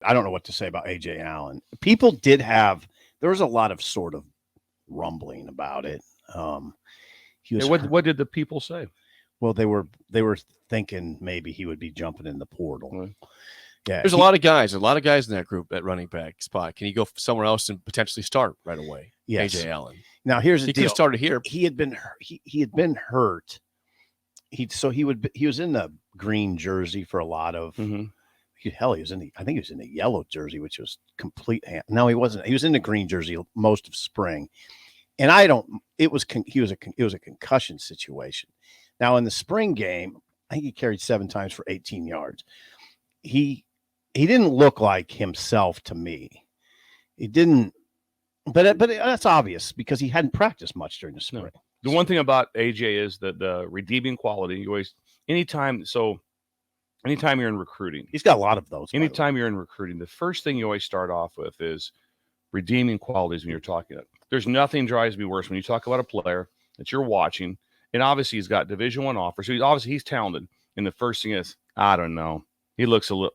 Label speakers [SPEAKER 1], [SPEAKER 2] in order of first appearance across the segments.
[SPEAKER 1] I don't know what to say about Ajay Allen. People did have there was a lot of sort of rumbling about it.
[SPEAKER 2] What did the people say?
[SPEAKER 1] Well, they were thinking maybe he would be jumping in the portal.
[SPEAKER 2] Right.
[SPEAKER 1] Yeah,
[SPEAKER 3] there's a lot of guys in that group at running back spot. Can he go somewhere else and potentially start right away?
[SPEAKER 1] Yes.
[SPEAKER 3] Ajay Allen.
[SPEAKER 1] Now here's the
[SPEAKER 3] he
[SPEAKER 1] deal.
[SPEAKER 3] Could have started here.
[SPEAKER 1] He had been hurt. He was in the green jersey for a lot of.
[SPEAKER 2] Mm-hmm.
[SPEAKER 1] Hell, he was in the yellow jersey, which was complete. No, he wasn't. He was in the green jersey most of spring, and it was a concussion situation. Now in the spring game, I think he carried 7 times for 18 yards. He didn't look like himself to me. He didn't, but that's obvious because he hadn't practiced much during the spring.
[SPEAKER 2] No. The one thing about AJ is that the redeeming quality. You always, anytime you're in recruiting,
[SPEAKER 1] he's got a lot of those.
[SPEAKER 2] Anytime you're in recruiting, the first thing you always start off with is redeeming qualities when you're talking about. There's nothing drives me worse when you talk about a player that you're watching, and obviously he's got Division I offers, so he's talented. And the first thing is, I don't know, he looks a little.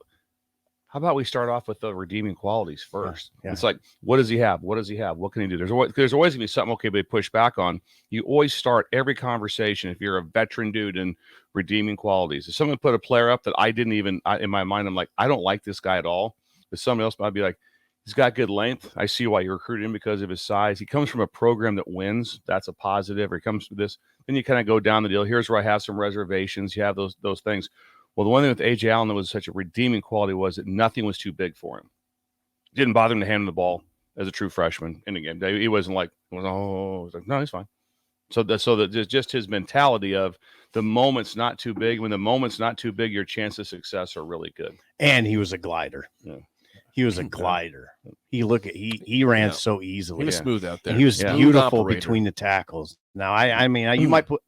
[SPEAKER 2] How about we start off with the redeeming qualities first? Yeah. It's like, what does he have? What does he have? What can he do? There's always going to be something, okay, they push back on. You always start every conversation, if you're a veteran dude, in redeeming qualities. If someone put a player up that I didn't even, in my mind, I'm like, I don't like this guy at all. But someone else might be like, he's got good length. I see why you recruited him because of his size. He comes from a program that wins. That's a positive. Or he comes from this. Then you kind of go down the deal. Here's where I have some reservations. You have those things. Well, the one thing with Ajay Allen that was such a redeeming quality was that nothing was too big for him. It didn't bother him to hand him the ball as a true freshman. And again, he wasn't like, no, he's fine. So that just his mentality of the moment's not too big. When the moment's not too big, your chances of success are really good.
[SPEAKER 1] And he was a glider. Yeah. He was a glider. He ran so easily.
[SPEAKER 3] He was smooth out there.
[SPEAKER 1] And he was beautiful between the tackles. Now, I mean, you might put.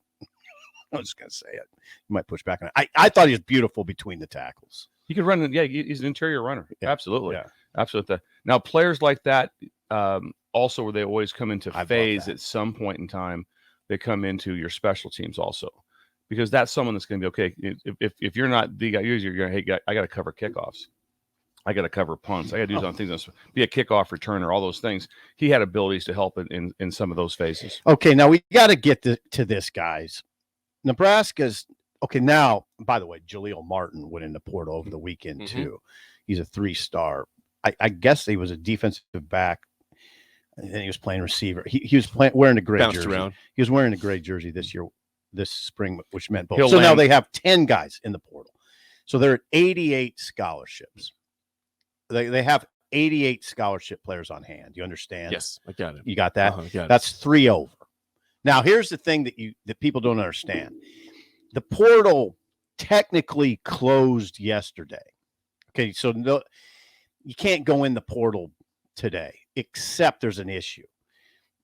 [SPEAKER 1] I'm just gonna say it. You might push back on it. I thought he was beautiful between the tackles.
[SPEAKER 2] He could run. Yeah, he's an interior runner.
[SPEAKER 1] Yeah.
[SPEAKER 2] Absolutely. Yeah. Absolutely. Now, players like that, also, where they always come into phase at some point in time, they come into your special teams also, because that's someone that's going to be okay. If you're not the guy, you're going, hey, I got to cover kickoffs. I got to cover punts. I got to do some things. Be a kickoff returner, all those things. He had abilities to help in some of those phases.
[SPEAKER 1] Okay, now we got to get to this, guys. Nebraska's okay. Now, by the way, Jaleel Martin went in the portal over the weekend too. He's a 3-star. I guess he was a defensive back, and then he was playing receiver. He was wearing a gray jersey. Around. He was wearing a gray jersey this spring, which meant both. Now they have 10 guys in the portal, so they're at 88 scholarships. They have 88 scholarship players on hand. You understand?
[SPEAKER 3] Yes, I got it.
[SPEAKER 1] You got that?
[SPEAKER 3] Got
[SPEAKER 1] That's 3 over. Now, here's the thing that people don't understand. The portal technically closed yesterday. Okay, so you can't go in the portal today, except there's an issue.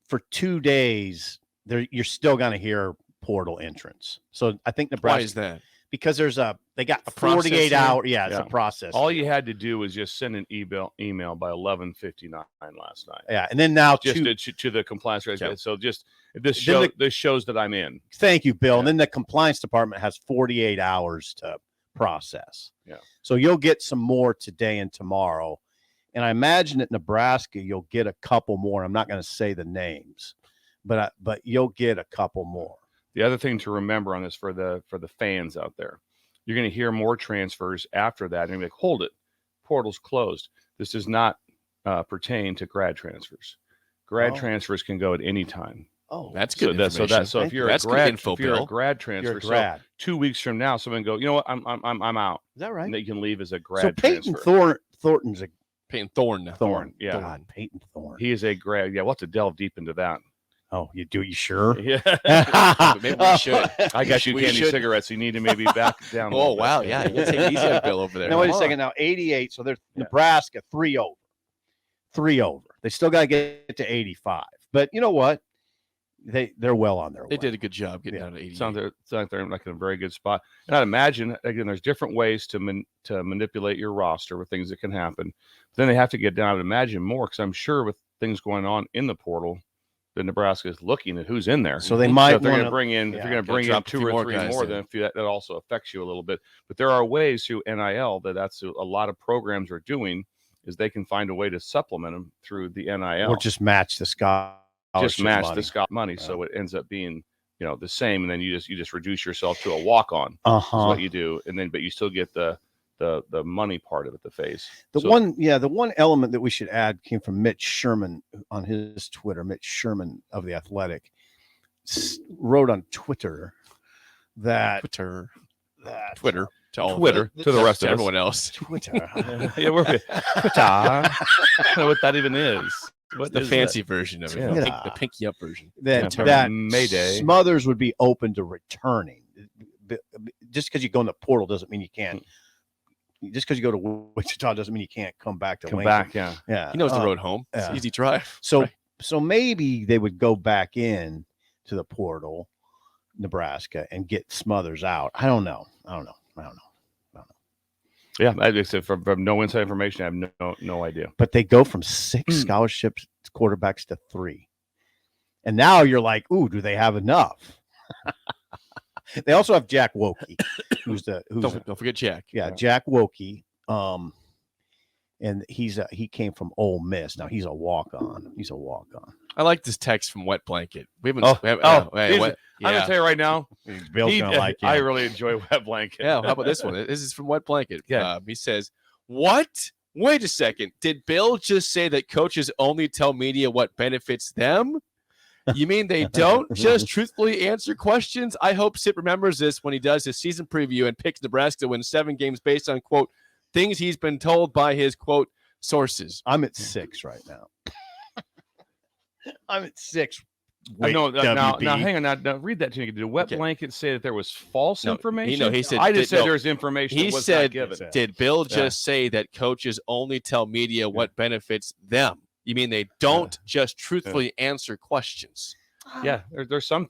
[SPEAKER 1] For 2 days, you're still going to hear portal entrance. So I think Nebraska.
[SPEAKER 3] Why is that?
[SPEAKER 1] Because they got a 48 hour. Yeah, it's a process.
[SPEAKER 2] All you had to do was just send an email by 11:59 last night.
[SPEAKER 1] Yeah, and then now
[SPEAKER 2] just to the compliance guys. Yeah. So just this shows that I'm in.
[SPEAKER 1] Thank you, Bill. Yeah. And then the compliance department has 48 hours to process.
[SPEAKER 2] Yeah.
[SPEAKER 1] So you'll get some more today and tomorrow, and I imagine at Nebraska you'll get a couple more. I'm not going to say the names, but you'll get a couple more.
[SPEAKER 2] The other thing to remember on this for the fans out there, you're going to hear more transfers after that. And you're like, hold it, portal's closed. This does not pertain to grad transfers. Grad transfers can go at any time.
[SPEAKER 1] Oh,
[SPEAKER 3] that's good.
[SPEAKER 2] So if you're a grad transfer, so 2 weeks from now, someone go, you know what, I'm out.
[SPEAKER 1] Is that right?
[SPEAKER 2] And they can leave as a grad
[SPEAKER 1] transfer. Thornton's
[SPEAKER 3] Peyton Thorne.
[SPEAKER 2] Thorne, yeah.
[SPEAKER 1] God, Peyton Thorne.
[SPEAKER 2] He is a grad. Yeah, we'll have to delve deep into that.
[SPEAKER 1] Oh, you do? You sure?
[SPEAKER 2] Yeah.
[SPEAKER 3] Maybe we should.
[SPEAKER 2] I got you candy cigarettes. You need to maybe back down.
[SPEAKER 3] Oh, wow. Yeah. You can take it easy on Bill over there.
[SPEAKER 1] Now, wait a second. Now, 88. So there's Nebraska 3 over. 3 over. They still got to get to 85. But you know what? They're well on their way.
[SPEAKER 3] They did a good job getting down to 88.
[SPEAKER 2] Sounds like they're in a very good spot. And I'd imagine, again, there's different ways to manipulate your roster with things that can happen. But then they have to get down and imagine more, because I'm sure with things going on in the portal, that Nebraska is looking at who's in there.
[SPEAKER 1] So they might.
[SPEAKER 2] If they're going to bring in, if you're going to bring in 2 or 3 more, then that also affects you a little bit. But there are ways through NIL that's a lot of programs are doing is they can find a way to supplement them through the NIL.
[SPEAKER 1] Or just match the scholarship
[SPEAKER 2] Just match
[SPEAKER 1] money.
[SPEAKER 2] the scholarship money, so it ends up being the same, and then you just reduce yourself to a walk-on. Is what you do, and then but you still get the money part of it, the phase.
[SPEAKER 1] The one element that we should add came from Mitch Sherman on his Twitter. Mitch Sherman of The Athletic wrote on Twitter that
[SPEAKER 3] Twitter
[SPEAKER 2] Twitter
[SPEAKER 3] to all
[SPEAKER 2] Twitter to the rest of
[SPEAKER 3] everyone else.
[SPEAKER 1] Twitter.
[SPEAKER 2] Yeah, we're Twitter. I don't know what that even is. What
[SPEAKER 3] The
[SPEAKER 2] is
[SPEAKER 3] fancy version of it,
[SPEAKER 1] Yeah.
[SPEAKER 3] the pinky up version.
[SPEAKER 1] that
[SPEAKER 2] Mayday.
[SPEAKER 1] Smothers would be open to returning. Just because you go in the portal doesn't mean you can't. Just because you go to Wichita doesn't mean you can't come back to
[SPEAKER 2] Come
[SPEAKER 1] Lincoln.
[SPEAKER 2] back, yeah.
[SPEAKER 1] Yeah,
[SPEAKER 3] He knows the road home. It's
[SPEAKER 1] yeah.
[SPEAKER 3] an easy drive.
[SPEAKER 1] So
[SPEAKER 3] Right.
[SPEAKER 1] so maybe they would go back in to the portal, Nebraska, and get Smothers out. I don't know.
[SPEAKER 2] Yeah, I said from no inside information, I have no idea.
[SPEAKER 1] But they go from 6 scholarships quarterbacks to 3. And now you're like, ooh, do they have enough? They also have Jack Wokey,
[SPEAKER 3] Don't forget Jack.
[SPEAKER 1] Jack Wokey. And he came from Ole Miss. Now he's a walk-on.
[SPEAKER 3] I like this text from Wet Blanket. We haven't.
[SPEAKER 2] I'm gonna tell you right now,
[SPEAKER 1] Bill's gonna like him.
[SPEAKER 2] I really enjoy Wet Blanket.
[SPEAKER 3] Yeah, how about this one? This is from Wet Blanket.
[SPEAKER 2] Yeah.
[SPEAKER 3] He says, "What? Wait a second. Did Bill just say that coaches only tell media what benefits them? You mean they don't just truthfully answer questions? I hope Sip remembers this when he does his season preview and picks Nebraska to win 7 games based on, quote, things he's been told by his, quote, sources."
[SPEAKER 1] I'm at 6 right now. I'm at 6.
[SPEAKER 2] I know. Now,
[SPEAKER 1] WB.
[SPEAKER 2] hang on. Now, read that to me. Did Wet Blanket say that there was false information?
[SPEAKER 3] He said.
[SPEAKER 2] I just said there's information.
[SPEAKER 3] He
[SPEAKER 2] that was
[SPEAKER 3] said,
[SPEAKER 2] not given.
[SPEAKER 3] "Did Bill just say that coaches only tell media what benefits them? You mean they don't just truthfully answer questions?"
[SPEAKER 2] Yeah, there's some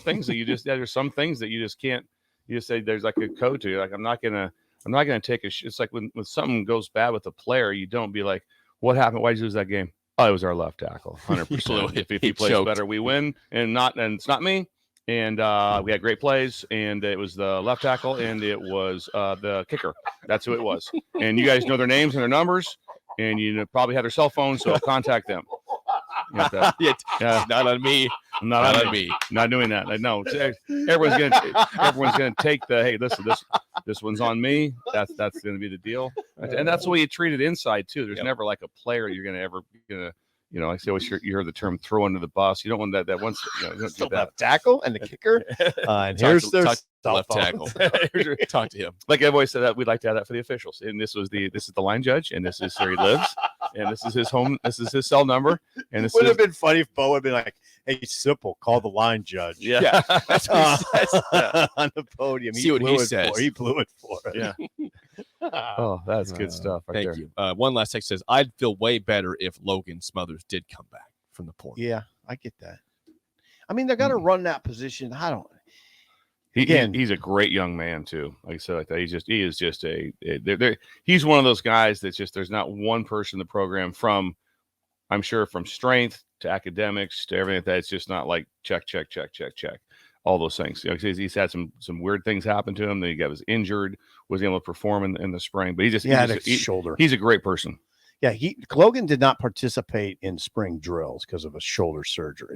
[SPEAKER 2] things that you just there's some things that you just can't. You just say there's like a code to it. Like I'm not gonna take a. It's like when something goes bad with a player, you don't be like, "What happened? Why did you lose that game?" "Oh, it was our left tackle, 100%. If he plays
[SPEAKER 3] choked.
[SPEAKER 2] better, we win." And it's not me. And we had great plays, and it was the left tackle, and it was the kicker. That's who it was. And you guys know their names and their numbers, and you probably have their cell phones, so contact them.
[SPEAKER 3] Not on me.
[SPEAKER 2] Not on me. Not doing that. No, everyone's gonna take the hey. Listen, this one's on me. That's gonna be the deal, and that's the way you treat it inside too. There's never like a player you're gonna I say always you heard the term throw under the bus. You don't want that once you don't do that.
[SPEAKER 1] Tackle and the kicker. And here's their
[SPEAKER 3] left tackle. Talk to him.
[SPEAKER 2] Like I've always said that we'd like to have that for the officials. And this is the line judge, and this is where he lives, and this is his home. This is his cell number, and this
[SPEAKER 1] would have been funny if Bo had been like, "Hey, simple, call the line judge."
[SPEAKER 2] Yeah.
[SPEAKER 3] That's what he says.
[SPEAKER 1] On the podium.
[SPEAKER 3] See what he says.
[SPEAKER 1] He blew it for us.
[SPEAKER 2] Yeah. Oh, that's good stuff. Right
[SPEAKER 3] Thank
[SPEAKER 2] there.
[SPEAKER 3] you. One last text says, "I'd feel way better if Logan Smothers did come back from the portal."
[SPEAKER 1] Yeah, I get that. I mean, they're going to run that position. I don't.
[SPEAKER 2] He's a great young man too. Like I said, like that. He's one of those guys that's just there's not one person in the program from strength to academics to everything like that. It's just not like check. All those things. He's had some weird things happen to him. Then he was injured, was able to perform in the spring. But
[SPEAKER 1] shoulder.
[SPEAKER 2] He's a great person.
[SPEAKER 1] Yeah, Logan did not participate in spring drills because of a shoulder surgery.